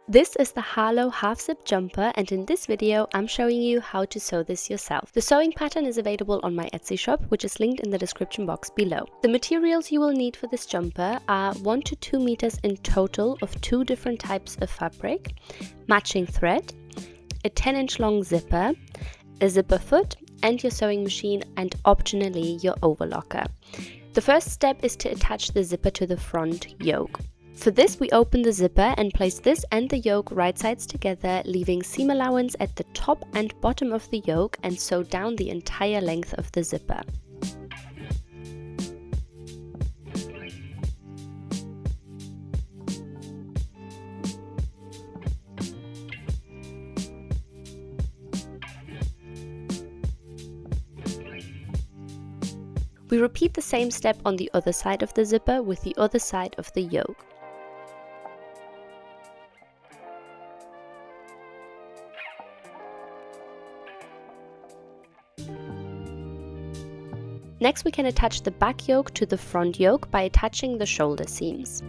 This is the Harlow Half-Zip Jumper, and in this video I'm showing you how to sew this yourself. The sewing pattern is available on my Etsy shop, which is linked in the description box below. The materials you will need for this jumper are 1 to 2 meters in total of 2 different types of fabric, matching thread, a 10-inch long zipper, a zipper foot, and your sewing machine, and optionally your overlocker. The first step is to attach the zipper to the front yoke. For this, we open the zipper and place this and the yoke right sides together, leaving seam allowance at the top and bottom of the yoke, and sew down the entire length of the zipper. We repeat the same step on the other side of the zipper with the other side of the yoke. Next, we can attach the back yoke to the front yoke by attaching the shoulder seams.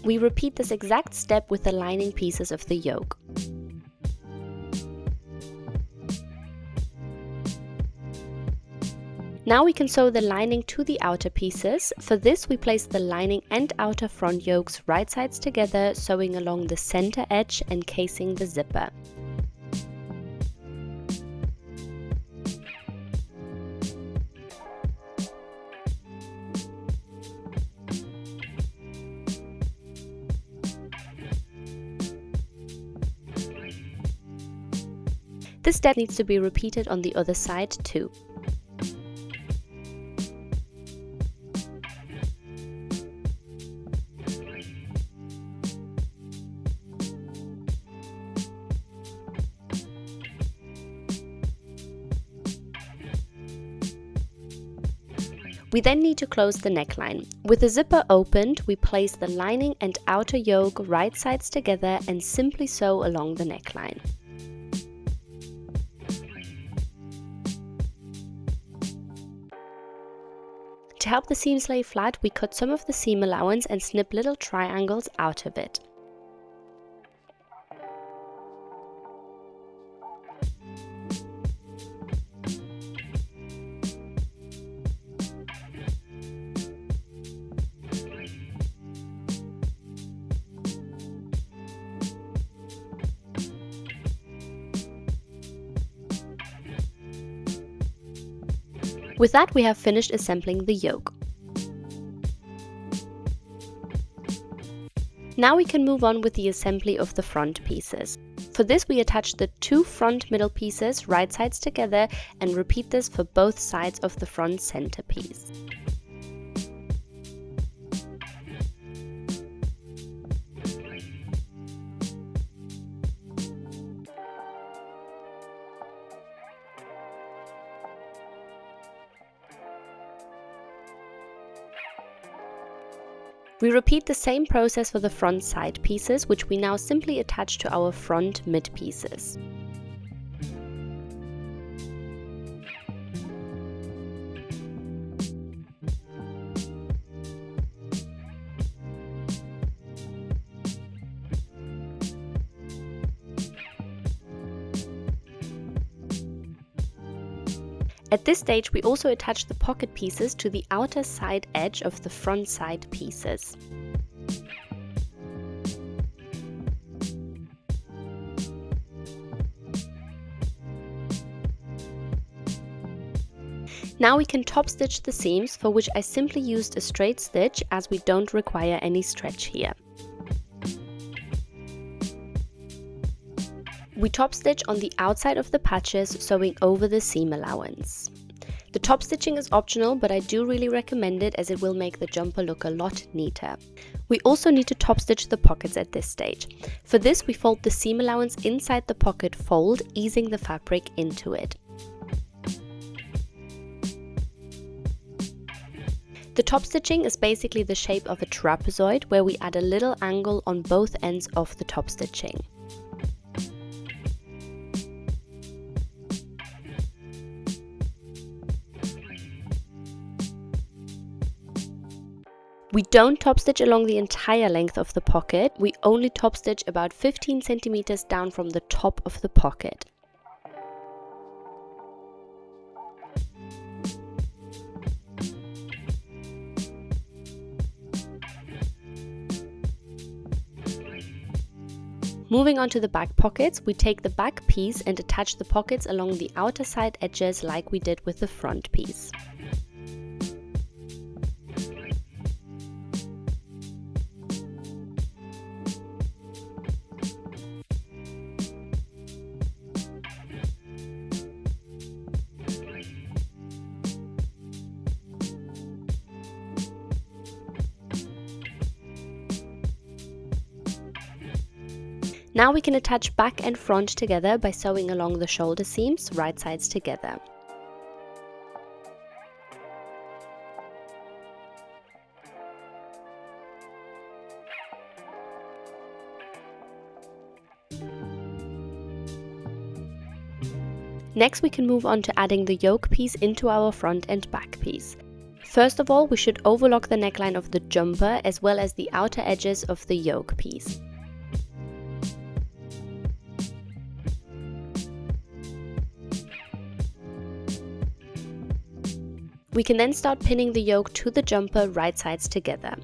We repeat this exact step with the lining pieces of the yoke. Now we can sew the lining to the outer pieces. For this, we place the lining and outer front yokes right sides together, sewing along the center edge and casing the zipper. This step needs to be repeated on the other side too. We then need to close the neckline. With the zipper opened, we place the lining and outer yoke right sides together and simply sew along the neckline. To help the seams lay flat, we cut some of the seam allowance and snip little triangles out of it. With that, we have finished assembling the yoke. Now we can move on with the assembly of the front pieces. For this, we attach the 2 front middle pieces right sides together and repeat this for both sides of the front center piece. We repeat the same process for the front side pieces, which we now simply attach to our front mid pieces. At this stage, we also attach the pocket pieces to the outer side edge of the front side pieces. Now we can top stitch the seams, for which I simply used a straight stitch as we don't require any stretch here. We top stitch on the outside of the patches, sewing over the seam allowance. The top stitching is optional, but I do really recommend it as it will make the jumper look a lot neater. We also need to top stitch the pockets at this stage. For this, we fold the seam allowance inside the pocket fold, easing the fabric into it. The top stitching is basically the shape of a trapezoid, where we add a little angle on both ends of the top stitching. We don't top stitch along the entire length of the pocket, we only top stitch about 15 centimeters down from the top of the pocket. Moving on to the back pockets, we take the back piece and attach the pockets along the outer side edges like we did with the front piece. Now we can attach back and front together by sewing along the shoulder seams, right sides together. Next we can move on to adding the yoke piece into our front and back piece. First of all, we should overlock the neckline of the jumper as well as the outer edges of the yoke piece. We can then start pinning the yoke to the jumper right sides together.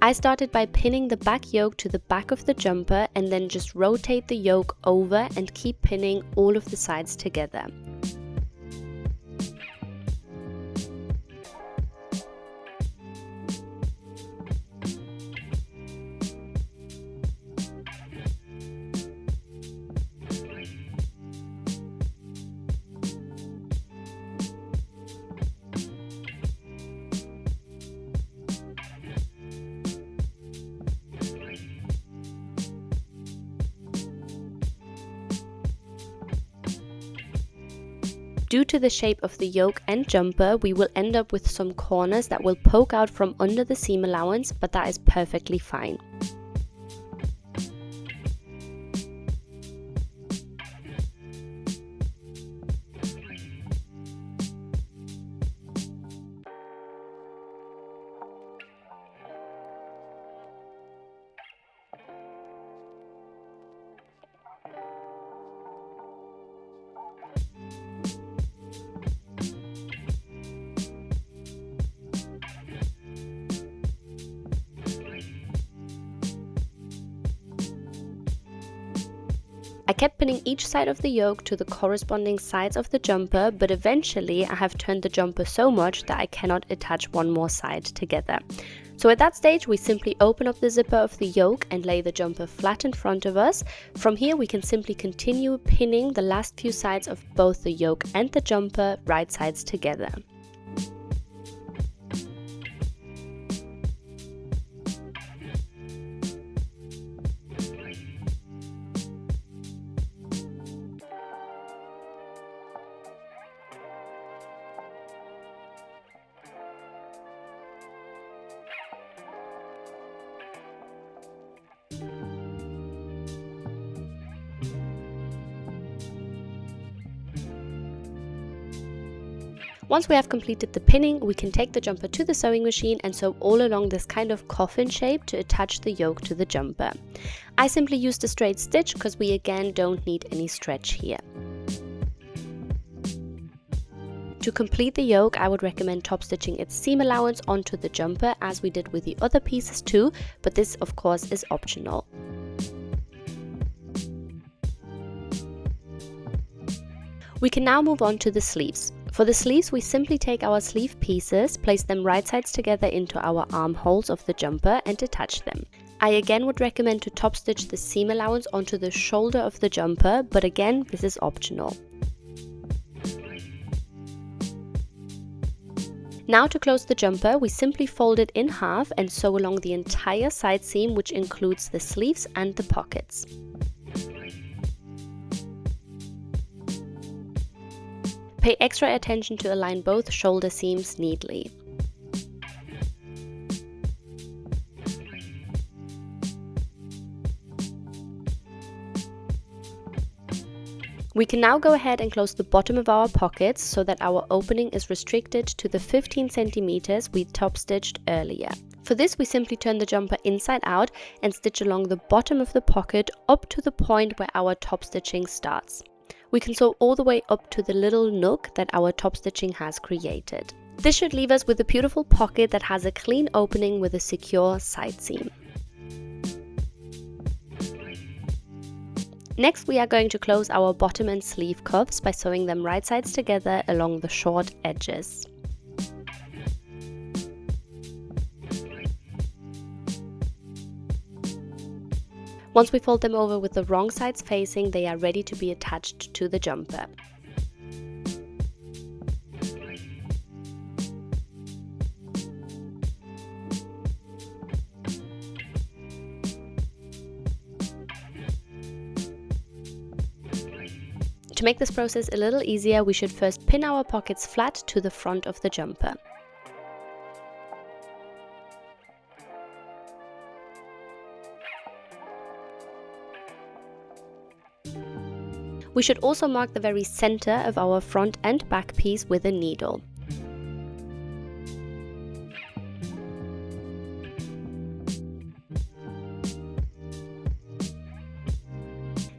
I started by pinning the back yoke to the back of the jumper and then just rotate the yoke over and keep pinning all of the sides together. Due to the shape of the yoke and jumper, we will end up with some corners that will poke out from under the seam allowance, but that is perfectly fine. I kept pinning each side of the yoke to the corresponding sides of the jumper, but eventually I have turned the jumper so much that I cannot attach one more side together. So at that stage we simply open up the zipper of the yoke and lay the jumper flat in front of us. From here we can simply continue pinning the last few sides of both the yoke and the jumper right sides together. Once we have completed the pinning, we can take the jumper to the sewing machine and sew all along this kind of coffin shape to attach the yoke to the jumper. I simply used a straight stitch because we again don't need any stretch here. To complete the yoke, I would recommend top stitching its seam allowance onto the jumper as we did with the other pieces too, but this of course is optional. We can now move on to the sleeves. For the sleeves, we simply take our sleeve pieces, place them right sides together into our armholes of the jumper and attach them. I again would recommend to top stitch the seam allowance onto the shoulder of the jumper, but again, this is optional. Now to close the jumper, we simply fold it in half and sew along the entire side seam, which includes the sleeves and the pockets. Pay extra attention to align both shoulder seams neatly. We can now go ahead and close the bottom of our pockets so that our opening is restricted to the 15 centimeters we top stitched earlier. For this, we simply turn the jumper inside out and stitch along the bottom of the pocket up to the point where our top stitching starts. We can sew all the way up to the little nook that our top stitching has created. This should leave us with a beautiful pocket that has a clean opening with a secure side seam. Next, we are going to close our bottom and sleeve cuffs by sewing them right sides together along the short edges. Once we fold them over with the wrong sides facing, they are ready to be attached to the jumper. To make this process a little easier, we should first pin our pockets flat to the front of the jumper. We should also mark the very center of our front and back piece with a needle.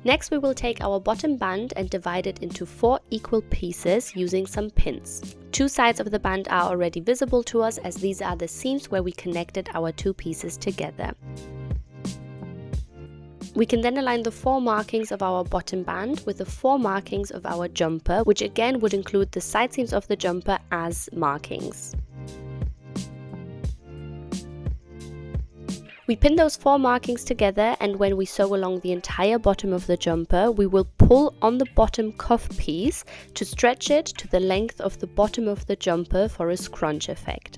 Next, we will take our bottom band and divide it into 4 equal pieces using some pins. 2 sides of the band are already visible to us, as these are the seams where we connected our 2 pieces together. We can then align the 4 markings of our bottom band with the 4 markings of our jumper, which again would include the side seams of the jumper as markings. We pin those 4 markings together, and when we sew along the entire bottom of the jumper, we will pull on the bottom cuff piece to stretch it to the length of the bottom of the jumper for a scrunch effect.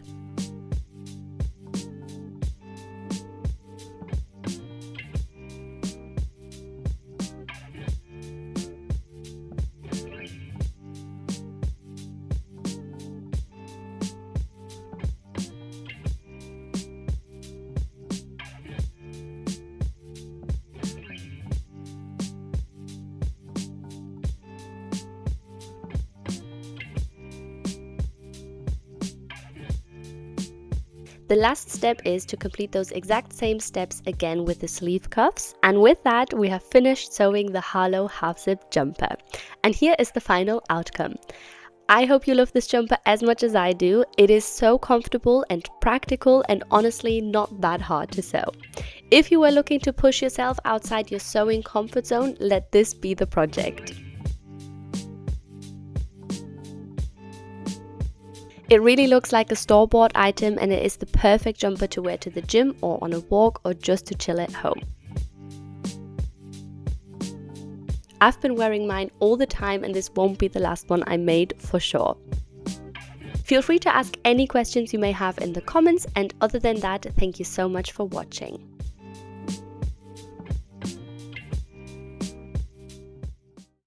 The last step is to complete those exact same steps again with the sleeve cuffs, and with that we have finished sewing the Harlow Half-Zip Jumper. And here is the final outcome. I hope you love this jumper as much as I do. It is so comfortable and practical, and honestly not that hard to sew. If you are looking to push yourself outside your sewing comfort zone, let this be the project. It really looks like a store-bought item, and it is the perfect jumper to wear to the gym or on a walk or just to chill at home. I've been wearing mine all the time, and this won't be the last one I made for sure. Feel free to ask any questions you may have in the comments, and other than that, thank you so much for watching.